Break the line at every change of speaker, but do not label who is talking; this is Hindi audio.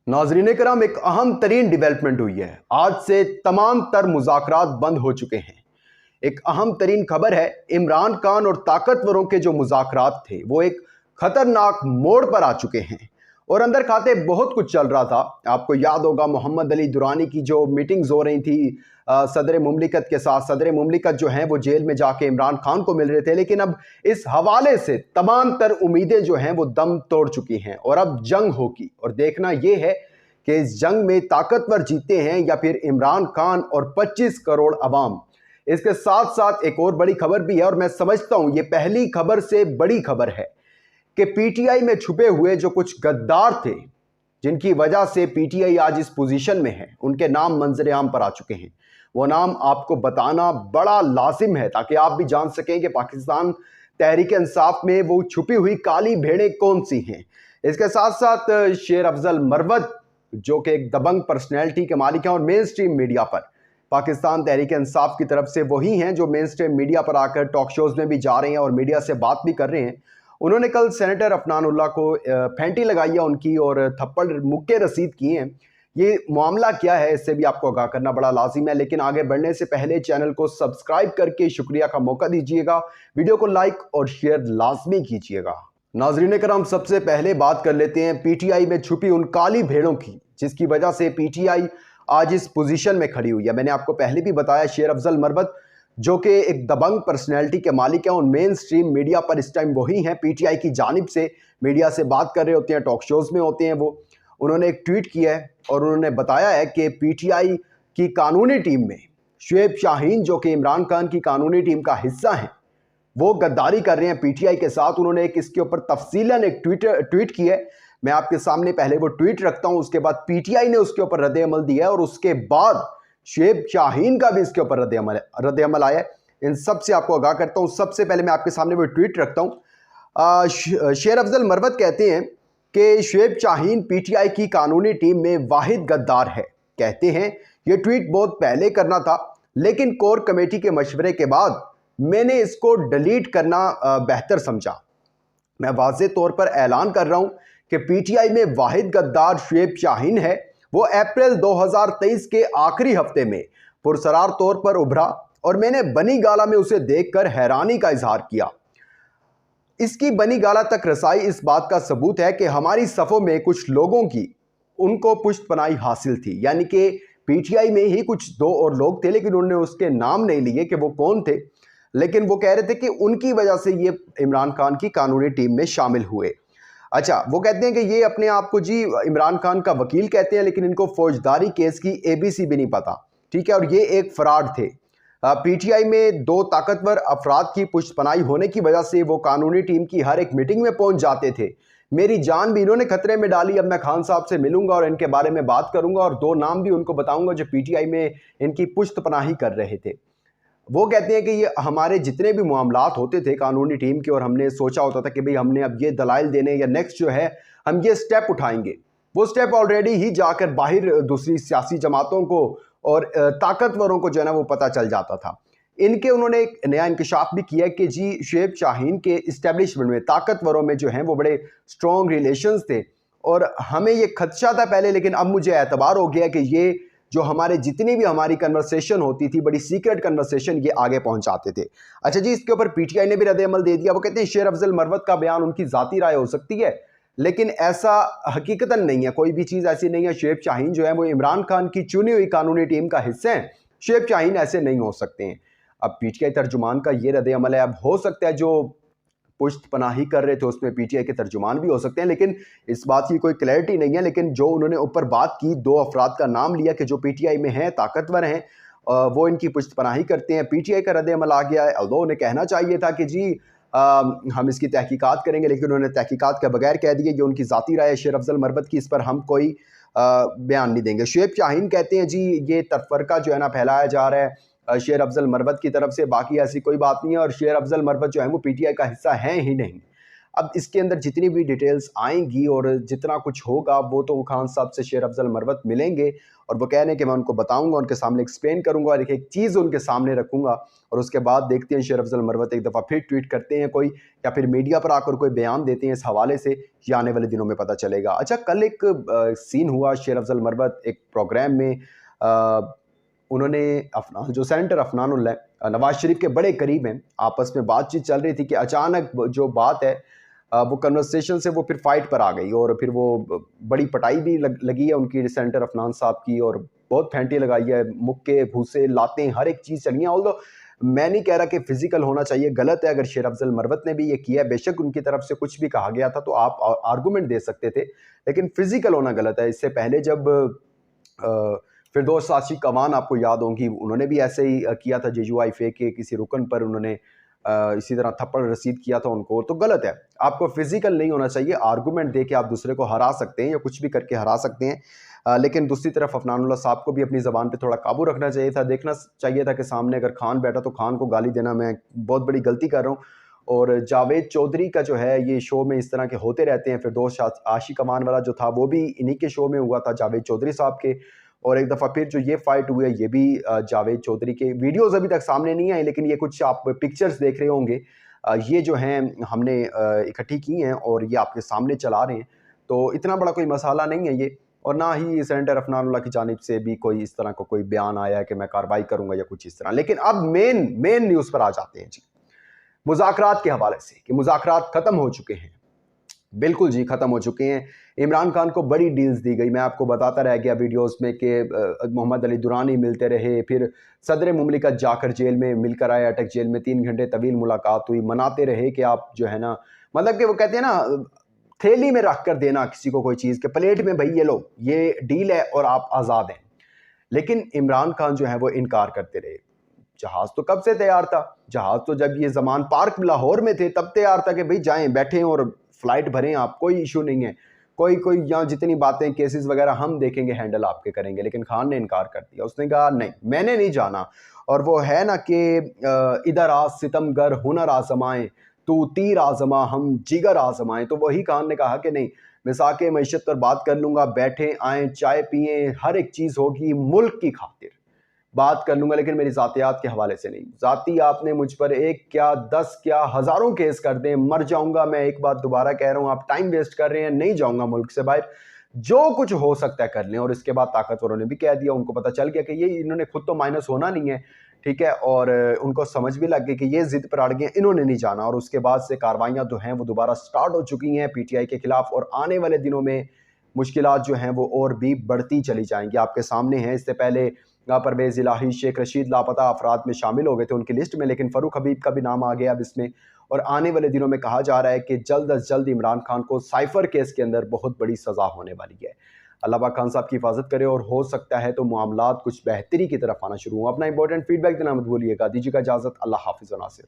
नाजरीन करम, एक अहम तरीन डेवलपमेंट हुई है। आज से तमाम तर मुज़ाकरात बंद हो चुके हैं। एक अहम तरीन खबर है, इमरान खान और ताकतवरों के जो मुज़ाकरात थे वो एक खतरनाक मोड़ पर आ चुके हैं और अंदर खाते बहुत कुछ चल रहा था। आपको याद होगा मोहम्मद अली दुरानी की जो मीटिंग्स हो रही थी सदर मुमलिकत के साथ। सदर मुमलिकत जो हैं वो जेल में जाके इमरान खान को मिल रहे थे, लेकिन अब इस हवाले से तमाम तर उम्मीदें जो हैं वो दम तोड़ चुकी हैं और अब जंग होगी। और देखना ये है कि इस जंग में ताकतवर जीते हैं या फिर इमरान खान और 25 करोड़ अवाम। इसके साथ साथ एक और बड़ी खबर भी है और मैं समझता हूं ये पहली खबर से बड़ी खबर है कि पीटीआई में छुपे हुए जो कुछ गद्दार थे, जिनकी वजह से पीटीआई आज इस पोजीशन में है, उनके नाम मंजर आम पर आ चुके हैं। वो नाम आपको बताना बड़ा लाजिम है ताकि आप भी जान सकें कि पाकिस्तान तहरीक इंसाफ में वो छुपी हुई काली भेड़ें कौन सी हैं। इसके साथ साथ शेर अफजल मरवत जो कि एक दबंग पर्सनैलिटी के मालिक हैं और मेन स्ट्रीम मीडिया पर पाकिस्तान तहरीक इंसाफ की तरफ से वही हैं जो मेन स्ट्रीम मीडिया पर आकर टॉक शोज में भी जा रहे हैं और मीडिया से बात भी कर रहे हैं। उन्होंने कल सेनेटर अफनानुल्लाह को फेंटी लगाई है उनकी और थप्पड़ मुक्के रसीद किए हैं। ये मामला क्या है इससे भी आपको आगाह करना बड़ा लाजिम है, लेकिन आगे बढ़ने से पहले चैनल को सब्सक्राइब करके शुक्रिया का मौका दीजिएगा, वीडियो को लाइक और शेयर लाजमी कीजिएगा। नाजरीन करम, सबसे पहले बात कर लेते हैं पीटीआई में छुपी उन काली भेड़ों की जिसकी वजह से पीटीआई आज इस पोजीशन में खड़ी हुई है। मैंने आपको पहले भी बताया, शेर अफजल मरवत जो कि एक दबंग पर्सनैलिटी के मालिक हैं और मेन स्ट्रीम मीडिया पर इस टाइम वही हैं, पीटीआई की जानिब से मीडिया से बात कर रहे होते हैं, टॉक शोज में होते हैं। वो उन्होंने एक ट्वीट किया है और उन्होंने बताया है कि पीटीआई की कानूनी टीम में शुएब शाहीन जो कि इमरान खान की कानूनी टीम का हिस्सा हैं, वो गद्दारी कर रहे हैं पीटीआई के साथ। उन्होंने एक इसके ऊपर तफसीलन एक ट्वीट किया है। मैं आपके सामने पहले वो ट्वीट रखता हूं, उसके बाद पीटीआई ने उसके ऊपर रद्द अमल दिया है और उसके बाद शुएब शाहीन का भी इसके ऊपर रद्द अमल आया है। इन सब से आपको आगाह करता हूं। सबसे पहले मैं आपके सामने वो ट्वीट रखता हूं। शेर अफजल मरवत कहते हैं कि शुएब शाहीन पीटीआई की कानूनी टीम में वाहिद गद्दार है। कहते हैं ये ट्वीट बहुत पहले करना था, लेकिन कोर कमेटी के मशवरे के बाद मैंने इसको डिलीट करना बेहतर समझा। मैं वाज़े तौर पर ऐलान कर रहा हूं कि पीटीआई में वाहिद गद्दार शुएब शाहीन है। वो अप्रैल 2023 के आखिरी हफ्ते में पुरसरार तौर पर उभरा और मैंने बनी गाला में उसे देखकर हैरानी का इजहार किया। इसकी बनी गाला तक रसाई इस बात का सबूत है कि हमारी सफ़ों में कुछ लोगों की उनको पुष्टपनाही हासिल थी, यानी कि पीटीआई में ही कुछ दो और लोग थे, लेकिन उन्होंने उसके नाम नहीं लिए कि वो कौन थे, लेकिन वो कह रहे थे कि उनकी वजह से ये इमरान खान की कानूनी टीम में शामिल हुए। अच्छा, वो कहते हैं कि ये अपने आप को जी इमरान खान का वकील कहते हैं, लेकिन इनको फौजदारी केस की एबीसी भी नहीं पता, ठीक है। और ये एक फ्रॉड थे। पीटीआई में दो ताकतवर अफराद की पुष्टपनाही होने की वजह से वो कानूनी टीम की हर एक मीटिंग में पहुंच जाते थे। मेरी जान भी इन्होंने खतरे में डाली। अब मैं खान साहब से मिलूंगा और इनके बारे में बात करूंगा और दो नाम भी उनको बताऊंगा जो पीटीआई में इनकी पुष्टपनाही कर रहे थे। वो कहते हैं कि ये हमारे जितने भी मामलात होते थे कानूनी टीम के और हमने सोचा होता था कि भाई हमने अब ये दलाइल देने या नेक्स्ट जो है हम ये स्टेप उठाएंगे, वो स्टेप ऑलरेडी ही जाकर बाहर दूसरी सियासी जमातों को और ताकतवरों को जो है ना वो पता चल जाता था। इनके उन्होंने एक नया इंकशाफ भी किया कि जी शुएब शाहीन के इस्टेब्लिशमेंट में ताकतवरों में जो हैं वो बड़े स्ट्रॉन्ग रिलेशंस थे और हमें ये खदशा था पहले, लेकिन अब मुझे एतबार हो गया कि ये जो हमारे जितनी भी हमारी कन्वर्सेशन होती थी, बड़ी सीक्रेट कन्वर्सेशन, ये आगे पहुंचाते थे। अच्छा जी, इसके ऊपर पीटीआई ने भी रद्द अमल दे दिया। वो कहते हैं शेर अफजल मरवत का बयान उनकी ज़ाती राय हो सकती है, लेकिन ऐसा हकीकतन नहीं है, कोई भी चीज़ ऐसी नहीं है। शुएब शाहीन जो है वो इमरान खान की चुनी हुई कानूनी टीम का हिस्सा है। शुएब शाहीन ऐसे नहीं हो सकते हैं। अब पीटीआई तर्जुमान का ये रद्द अमल है। अब हो सकता है जो पुष्टपनाही कर रहे थे उसमें पीटीआई के तर्जुमान भी हो सकते हैं, लेकिन इस बात की कोई क्लैरिटी नहीं है। लेकिन जो उन्होंने ऊपर बात की, दो अफराद का नाम लिया कि जो पीटीआई में हैं, ताकतवर हैं, वो इनकी पुष्टपनाही करते हैं। पीटीआई का रद्द अमल आ गया है। अल्दो उन्हें कहना चाहिए था कि जी हम इसकी तहकीकात करेंगे, लेकिन उन्होंने तहकीकात के बगैर कह दिया। ये उनकी ज़ाती राय है शेर अफजल मरवत की, इस पर हम कोई बयान नहीं देंगे। शुएब शाहीन कहते हैं जी ये तफरका जो है ना फैलाया जा रहा है शेर अफजल मरवत की तरफ से, बाकी ऐसी कोई बात नहीं है और शेर अफजल मरवत जो है वो पीटीआई का हिस्सा हैं ही नहीं। अब इसके अंदर जितनी भी डिटेल्स आएंगी और जितना कुछ होगा वो तो खान साहब से शेर अफजल मरवत मिलेंगे और वो कह रहे हैं कि मैं उनको बताऊंगा, उनके सामने एक्सप्लेन करूंगा और एक एक चीज़ उनके सामने रखूंगा। और उसके बाद देखते हैं शेर अफजल मरवत एक दफ़ा फिर ट्वीट करते हैं कोई, या फिर मीडिया पर आकर कोई बयान देते हैं इस हवाले से, ये आने वाले दिनों में पता चलेगा। अच्छा, कल एक सीन हुआ, शेर अफजल मरवत एक प्रोग्राम में उन्होंने अफनान, जो सेनेटर अफनानुल्लाह नवाज शरीफ के बड़े करीब हैं, आपस में बातचीत चल रही थी कि अचानक जो बात है वो कन्वर्सेशन से वो फिर फाइट पर आ गई और फिर वो बड़ी पटाई भी लगी है उनकी सेनेटर अफनान साहब की, और बहुत फेंटी लगाई है, मुक्के घूसे लाते हर एक चीज़ चली है। ऑल्दो मैं नहीं कह रहा कि फिजिकल होना चाहिए, गलत है, अगर शेर अफजल मरवत ने भी ये किया है, बेशक उनकी तरफ से कुछ भी कहा गया था तो आप आर्गूमेंट दे सकते थे, लेकिन फिजिकल होना गलत है। इससे पहले जब फिरदौस आशिक कमान, आपको याद होंगी, उन्होंने भी ऐसे ही किया था, जेजुआई फेंक के किसी रुकन पर उन्होंने इसी तरह थप्पड़ रसीद किया था उनको, तो गलत है। आपको फिजिकल नहीं होना चाहिए, आर्गूमेंट दे के आप दूसरे को हरा सकते हैं या कुछ भी करके हरा सकते हैं, लेकिन दूसरी तरफ अफनानुल्लाह साहब को भी अपनी ज़बान पे थोड़ा काबू रखना चाहिए था। देखना चाहिए था कि सामने अगर खान बैठा तो खान को गाली देना मैं बहुत बड़ी गलती कर रहा हूँ। और जावेद चौधरी का जो है, ये शो में इस तरह के होते रहते हैं, फिरदौस आशिक कमान वाला जो था वो भी इन्हीं के शो में हुआ था, जावेद चौधरी साहब के। और एक दफ़ा फिर जो ये फाइट हुई है ये भी जावेद चौधरी के, वीडियोज़ अभी तक सामने नहीं आई लेकिन ये कुछ आप पिक्चर्स देख रहे होंगे, ये जो हैं हमने इकट्ठी की हैं और ये आपके सामने चला रहे हैं। तो इतना बड़ा कोई मसाला नहीं है ये, और ना ही सेनेटर अफनानुल्लाह की जानिब से भी कोई इस तरह का कोई बयान आया है कि मैं कार्रवाई करूंगा या कुछ इस तरह। लेकिन अब मेन न्यूज़ पर आ जाते हैं जी, मुज़ाकरात के हवाले से, कि मुज़ाकरात ख़त्म हो चुके हैं। बिल्कुल जी, ख़त्म हो चुके हैं। इमरान खान को बड़ी डील्स दी गई, मैं आपको बताता रह गया वीडियोस में कि मोहम्मद अली दुरानी मिलते रहे, फिर सदर मुमलिकत जाकर जेल में मिलकर आए, अटक जेल में 3 घंटे तवील मुलाकात हुई, मनाते रहे कि आप जो है ना, मतलब कि वो कहते हैं ना, थैली में रख कर देना किसी को कोई चीज़ के, प्लेट में भाई ये लो, ये डील है और आप आज़ाद हैं। लेकिन इमरान खान जो है वो इनकार करते रहे। जहाज़ तो कब से तैयार था, जहाज़ तो जब ये ज़मान पार्क लाहौर में थे तब तैयार था कि भाई जाएं, बैठें और फ्लाइट भरें आप, कोई इशू नहीं है, कोई यहाँ जितनी बातें केसेस वगैरह हम देखेंगे, हैंडल आपके करेंगे। लेकिन खान ने इनकार कर दिया, उसने कहा नहीं, मैंने नहीं जाना। और वो है ना कि इधर आ सितमगर हुनर आजमाएं, तू तीर आजमा हम जिगर आजमाएं, तो वही खान ने कहा कि नहीं, मैं साके मईशत पर बात कर लूँगा, बैठें आएँ चाय पिएँ, हर एक चीज़ होगी मुल्क की खातिर बात कर लूँगा, लेकिन मेरी ज़ातियात के हवाले से नहीं। ज़ाती आपने मुझ पर एक क्या 10 क्या हज़ारों केस कर दें, मर जाऊँगा मैं, एक बात दोबारा कह रहा हूँ, आप टाइम वेस्ट कर रहे हैं, नहीं जाऊँगा मुल्क से बाहर, जो कुछ हो सकता है कर लें। और इसके बाद ताकतवरों ने भी कह दिया, उनको पता चल गया कि ये इन्होंने खुद तो माइनस होना नहीं है, ठीक है, और उनको समझ भी लग गई कि ये ज़िद पर अड़ गए, इन्होंने नहीं जाना। और उसके बाद से कार्रवाइयाँ जो हैं वो दोबारा स्टार्ट हो चुकी हैं PTI के खिलाफ, और आने वाले दिनों में मुश्किलात जो हैं वो और भी बढ़ती चली जाएंगी, आपके सामने हैं। इससे पहले परवेज़ इलाही, शेख रशीद लापता अफराद में शामिल हो गए थे उनकी लिस्ट में, लेकिन फ़रूक हबीब का भी नाम आ गया अब इसमें। और आने वाले दिनों में कहा जा रहा है कि जल्द अज जल्द इमरान खान को साइफर केस के अंदर बहुत बड़ी सज़ा होने वाली है। अल्लाह पाक खान साहब की हिफाजत करे, और हो सकता है तो मामलात कुछ बेहतरी की तरफ आना शुरू हो। अपना इंपॉर्टेंट फीडबैक देना मत भूलिएगा। दीजिएगा इजाज़त, अल्लाह हाफिज़ व नासिर।